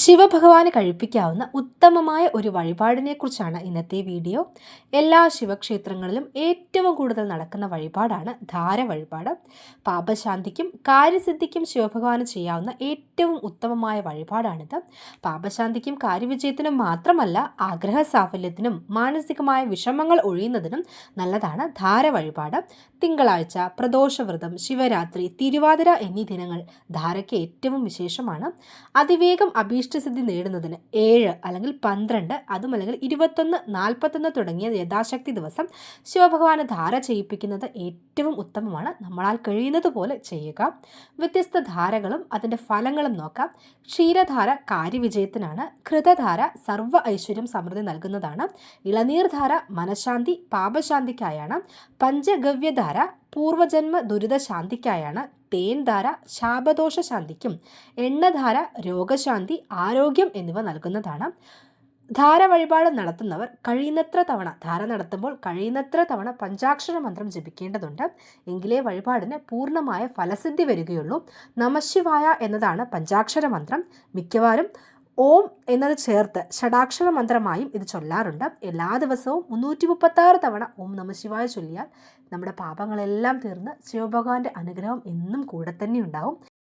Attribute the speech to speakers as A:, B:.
A: ശിവഭഗവാന് കഴിപ്പിക്കാവുന്ന ഉത്തമമായ ഒരു വഴിപാടിനെക്കുറിച്ചാണ് ഇന്നത്തെ വീഡിയോ. എല്ലാ ശിവക്ഷേത്രങ്ങളിലും ഏറ്റവും കൂടുതൽ നടക്കുന്ന വഴിപാടാണ് ധാര വഴിപാട്. പാപശാന്തിക്കും കാര്യസിദ്ധിക്കും ശിവഭഗവാന് ചെയ്യാവുന്ന ഏറ്റവും ഉത്തമമായ വഴിപാടാണിത്. പാപശാന്തിക്കും കാര്യവിജയത്തിനും മാത്രമല്ല, ആഗ്രഹ സാഫല്യത്തിനും മാനസികമായ വിഷമങ്ങൾ ഒഴിയുന്നതിനും നല്ലതാണ് ധാര വഴിപാട്. തിങ്കളാഴ്ച, പ്രദോഷവ്രതം, ശിവരാത്രി, തിരുവാതിര എന്നീ ദിനങ്ങൾ ധാരയ്ക്ക് ഏറ്റവും വിശേഷമാണ്. അതിവേഗം അഭീഷ്ടസിദ്ധി നേടുന്നതിന് 7 അല്ലെങ്കിൽ 12, അതും അല്ലെങ്കിൽ 21, 41 തുടങ്ങിയ യഥാശക്തി ദിവസം ശിവഭഗവാന് ധാര ചെയ്യിപ്പിക്കുന്നത് ഏറ്റവും ഉത്തമമാണ്. നമ്മളാൽ കഴിയുന്നത് പോലെ ചെയ്യുക. വ്യത്യസ്ത ധാരകളും അതിൻ്റെ ഫലങ്ങളും നോക്കാം. ക്ഷീരധാര കാര്യവിജയത്തിനാണ്. ഘൃതധാര സർവ്വ ഐശ്വര്യം സമൃദ്ധി നൽകുന്നതാണ്. ഇളനീർധാര മനഃശാന്തി പാപശാന്തിക്കായാണ്. പഞ്ചഗവ്യധാര പൂർവജന്മ ദുരിതശാന്തിക്കായാണ്. തേൻധാര ശാപദോഷ ശാന്തിക്കും. എണ്ണധാര രോഗശാന്തി ആരോഗ്യം എന്നിവ നൽകുന്നതാണ്. ധാര വഴിപാട് നടത്തുന്നവർ ധാര നടത്തുമ്പോൾ കഴിയുന്നത്ര തവണ പഞ്ചാക്ഷര മന്ത്രം ജപിക്കേണ്ടതുണ്ട്. എങ്കിലേ വഴിപാടിന് പൂർണ്ണമായ ഫലസിദ്ധി വരികയുള്ളൂ. നമഃശിവായ എന്നതാണ് പഞ്ചാക്ഷര മന്ത്രം. മിക്കവാറും ഓം എന്നത് ചേർത്ത് ഷടാക്ഷര മന്ത്രമായും ഇത് ചൊല്ലാറുണ്ട്. എല്ലാ ദിവസവും 336 തവണ ഓം നമഃശിവായ ചൊല്ലിയാൽ നമ്മുടെ പാപങ്ങളെല്ലാം തീർന്ന് ശിവഭഗവാന്റെ അനുഗ്രഹം എന്നും കൂടെ തന്നെ ഉണ്ടാവും.